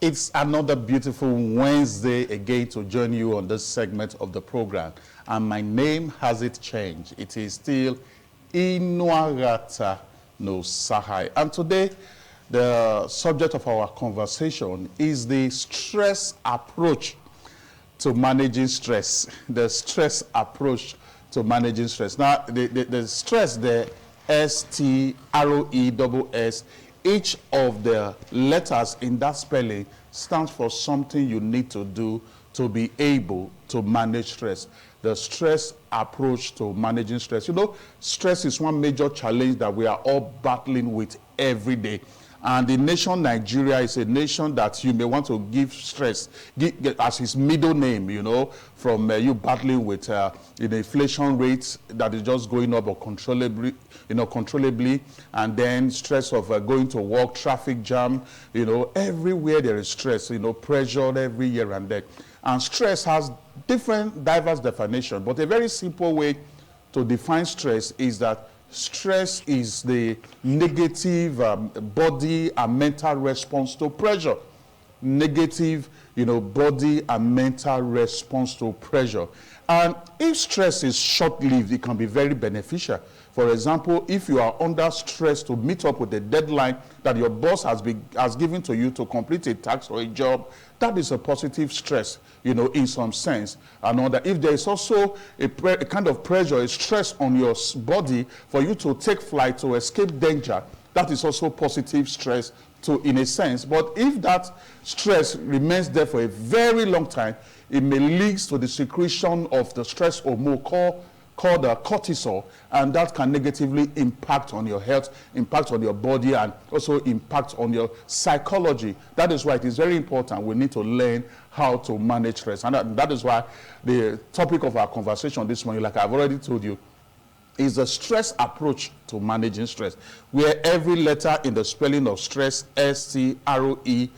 It's another beautiful Wednesday again to join you on this segment of the program. And my name hasn't changed. It is still Inuarata no Sahai. And today, the subject of our conversation is the stress approach to managing stress. The stress approach to managing stress. Now, the stress, the S.T.R.E.S.S, each of the letters in that spelling stands for something you need to do to be able to manage stress. The stress approach to managing stress. You know, stress is one major challenge that we are all battling with every day. And the nation Nigeria is a nation that you may want to give stress as its middle name, you know, from you battling with the inflation rate that is just going up uncontrollably, controllably, and then stress of going to work, traffic jam, everywhere there is stress, pressure every year and there. And stress has different diverse definitions, but a very simple way to define stress is that stress is the negative body and mental response to pressure. Negative, body and mental response to pressure. And if stress is short-lived, it can be very beneficial. For example, if you are under stress to meet up with a deadline that your boss has given to you to complete a task or a job, that is a positive stress, in some sense. And if there is also a kind of pressure, a stress on your body for you to take flight to escape danger, that is also positive stress in a sense. But if that stress remains there for a very long time, it may lead to the secretion of the stress hormone called cortisol, and that can negatively impact on your health, impact on your body, and also impact on your psychology. That is why it is very important we need to learn how to manage stress. And that is why the topic of our conversation this morning, like I've already told you, is the stress approach to managing stress, where every letter in the spelling of stress, S.T.R.E.S.S,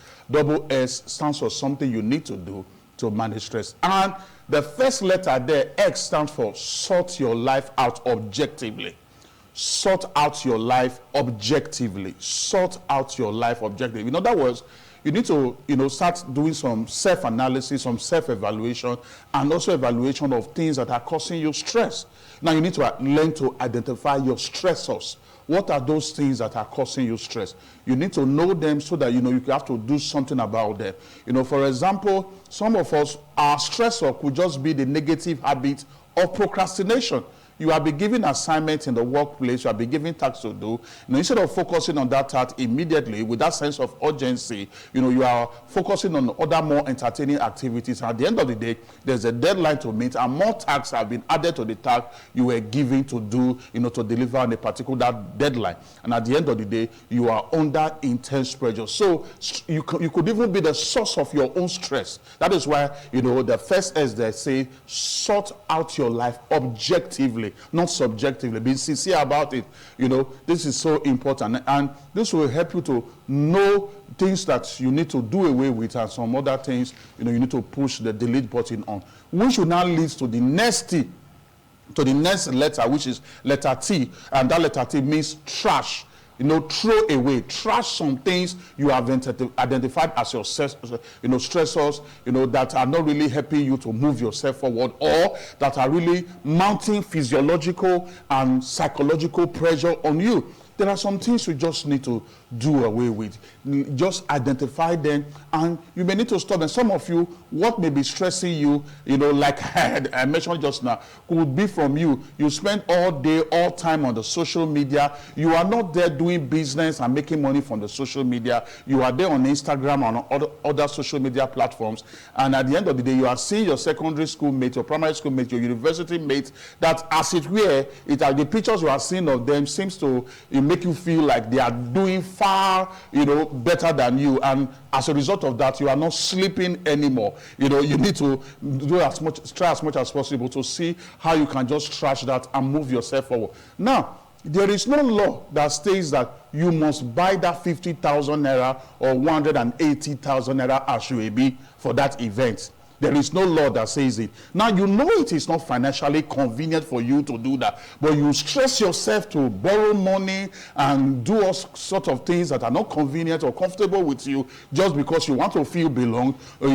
stands for something you need to do to manage stress. And the first letter there, X, stands for sort your life out objectively. Sort out your life objectively. Sort out your life objectively. In other words, you need to, start doing some self-analysis, some self-evaluation, and also evaluation of things that are causing you stress. Now, you need to learn to identify your stressors. What are those things that are causing you stress? You need to know them so that, you have to do something about them. For example, some of us, our stressor could just be the negative habit of procrastination. You have been given assignments in the workplace, you have been given tasks to do. Instead of focusing on that task immediately with that sense of urgency, you are focusing on other more entertaining activities. At the end of the day, there's a deadline to meet, and more tasks have been added to the task you were given to do, to deliver on a particular deadline. And at the end of the day, you are under intense pressure. So you could even be the source of your own stress. That is why, the first S they say, sort out your life objectively, not subjectively. Be sincere about it. This is so important, and this will help you to know things that you need to do away with, and some other things you need to push the delete button on, which will now lead to the next T, to the next letter, which is letter T, and that letter T means trash. Throw away, trash some things you have identified as your stressors, that are not really helping you to move yourself forward, or that are really mounting physiological and psychological pressure on you. There are some things you just need to do away with. Just identify them, and you may need to stop them. Some of you, what may be stressing you, like I mentioned just now, could be from you. You spend all day, all time on the social media. You are not there doing business and making money from the social media. You are there on Instagram and on other social media platforms. And at the end of the day, you are seeing your secondary school mate, your primary school mate, your university mate, that as it were, the pictures you are seeing of them seems to make you feel like they are doing far, better than you, and as a result of that, you are not sleeping anymore. You need to try as much as possible to see how you can just trash that and move yourself forward. Now, there is no law that states that you must buy that 50,000 naira or 180,000 naira as you be for that event. There is no law that says it. Now, you know it is not financially convenient for you to do that, but you stress yourself to borrow money and do all sort of things that are not convenient or comfortable with you just because you want to feel belong, or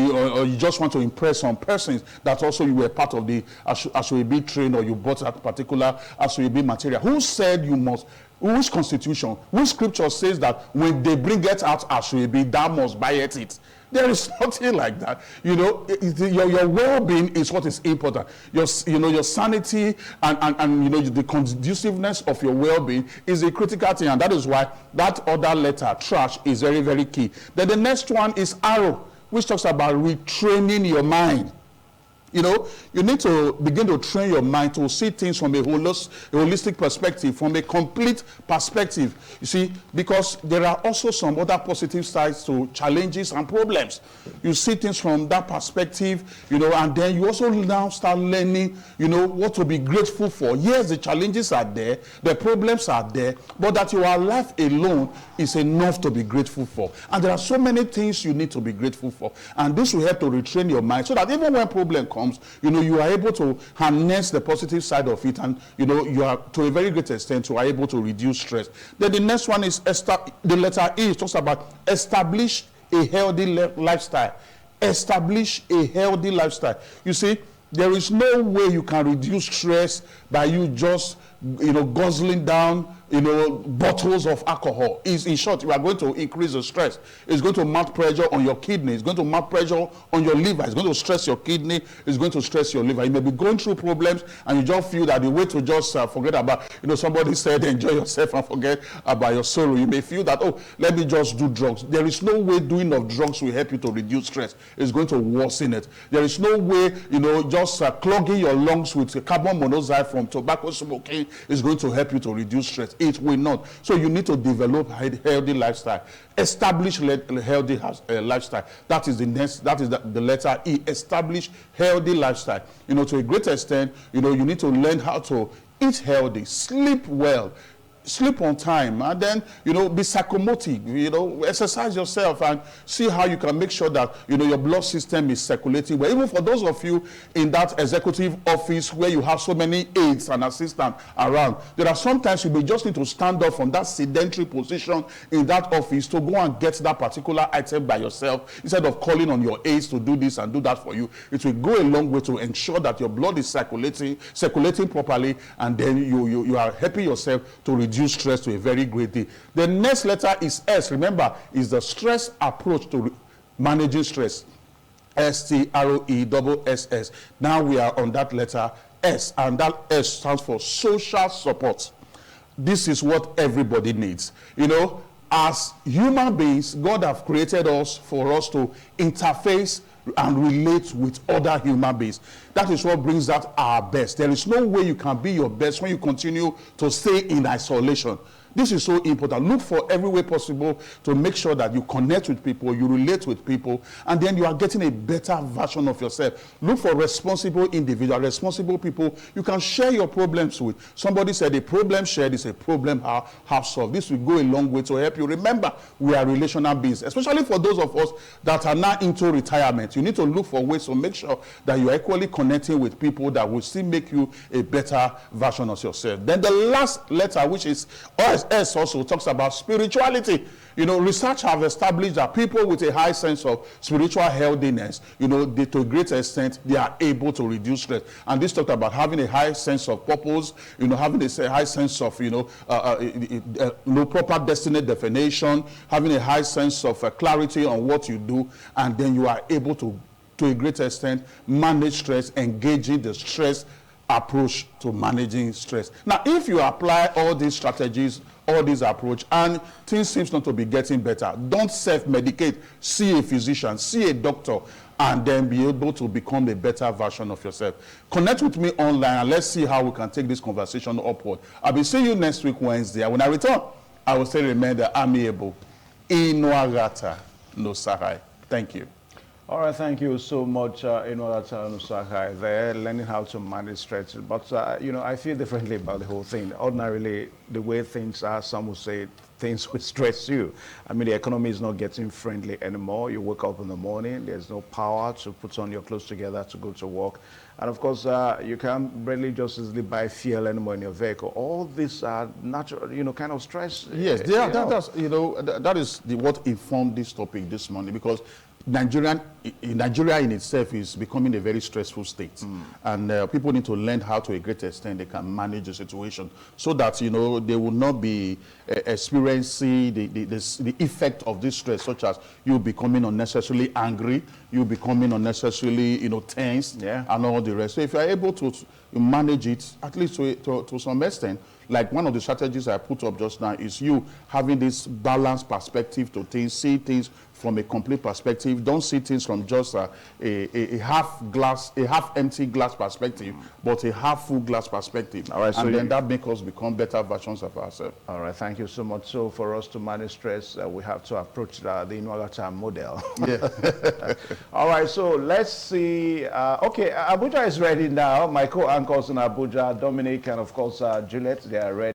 you just want to impress some persons that also you were part of the Asoebi train, or you bought that particular Asoebi material. Who said you must? Which constitution, which scripture says that when they bring it out Asoebi, thou must buy it? There is nothing like that. You know, your well-being is what is important. Your sanity and the conduciveness of your well-being is a critical thing, and that is why that other letter, trash, is very, very key. Then the next one is arrow, which talks about retraining your mind. You know, you need to begin to train your mind to see things from a holistic perspective, from a complete perspective. You see, because there are also some other positive sides to challenges and problems. You see things from that perspective, you know, and then you also now start learning, you know, what to be grateful for. Yes, the challenges are there, the problems are there, but that you are alive alone is enough to be grateful for. And there are so many things you need to be grateful for. And this will help to retrain your mind so that even when problem comes, you know, you are able to harness the positive side of it, and you know, you are to a very great extent, you are able to reduce stress. Then the next one is the letter E. It talks about establish a healthy lifestyle. Establish a healthy lifestyle. You see, there is no way you can reduce stress by you just, you know, guzzling down, you know, bottles of alcohol. In short, you are going to increase the stress. It's going to mount pressure on your kidney. It's going to mount pressure on your liver. It's going to stress your kidney. It's going to stress your liver. You may be going through problems and you just feel that the way to just forget about, you know, somebody said enjoy yourself and forget about your sorrow. You may feel that, oh, let me just do drugs. There is no way doing of drugs will help you to reduce stress. It's going to worsen it. There is no way, you know, just clogging your lungs with carbon monoxide from tobacco smoking is going to help you to reduce stress. It will not. So you need to develop a healthy lifestyle. Establish a healthy lifestyle. That is the next. That is the letter E. Establish healthy lifestyle. You know, to a great extent, you know, you need to learn how to eat healthy, sleep well, sleep on time, and then, you know, be psychomotive, you know, exercise yourself and see how you can make sure that, you know, your blood system is circulating well. Even for those of you in that executive office where you have so many aides and assistants around, there are sometimes you may just need to stand up from that sedentary position in that office to go and get that particular item by yourself instead of calling on your aides to do this and do that for you. It will go a long way to ensure that your blood is circulating properly, and then you are helping yourself to reduce stress to a very great deal. The next letter is S. Remember, is the stress approach to managing stress. S.T.R.E.S.S. Now we are on that letter S, and that S stands for social support. This is what everybody needs. You know, as human beings, God have created us for us to interface and relate with other human beings. That is what brings out our best. There is no way you can be your best when you continue to stay in isolation. This is so important. Look for every way possible to make sure that you connect with people, you relate with people, and then you are getting a better version of yourself. Look for responsible individuals, responsible people you can share your problems with. Somebody said a problem shared is a problem half solved. This will go a long way to help you. Remember, we are relational beings, especially for those of us that are now into retirement. You need to look for ways to make sure that you are equally connecting with people that will still make you a better version of yourself. Then the last letter, which is S, also talks about spirituality. You know, research have established that people with a high sense of spiritual healthiness, you know, to a great extent, they are able to reduce stress. And this talked about having a high sense of purpose, you know, having a high sense of, proper destiny definition, having a high sense of clarity on what you do, and then you are able to a great extent, manage stress, engaging the stress approach to managing stress. Now, if you apply all these strategies, all this approach, and things seems not to be getting better, don't self-medicate. See a physician, see a doctor, and then be able to become a better version of yourself. Connect with me online, and let's see how we can take this conversation upward. I'll be seeing you next week, Wednesday. And when I return, I will still remain the amiable Inuagata no Sahai. Thank you. All right, thank you so much, Inuagata no Sahai, there, learning how to manage stress. But, you know, I feel differently about the whole thing. Ordinarily, the way things are, some would say things will stress you. I mean, the economy is not getting friendly anymore. You wake up in the morning, there's no power to put on your clothes together to go to work. And of course, you can't really just easily buy fuel anymore in your vehicle. All these are natural, kind of stress. Yes, that is what informed this topic this morning, because Nigeria in itself is becoming a very stressful state, and people need to learn how, to a great extent, they can manage the situation, so that they will not be experiencing the effect of this stress, such as you becoming unnecessarily angry, you becoming unnecessarily tense, and all the rest. So if you are able to manage it, at least to some extent, like one of the strategies I put up just now is you having this balanced perspective to things, see things from a complete perspective. Don't see things from just a half empty glass perspective, but a half full glass perspective. All right, and then that makes us become better versions of ourselves. All right, thank you so much. So for us to manage stress, we have to approach the Inuagata model. Yeah. All right, so let's see. Okay, Abuja is ready now. My co-anchors in Abuja, Dominic and of course Juliet, they are ready.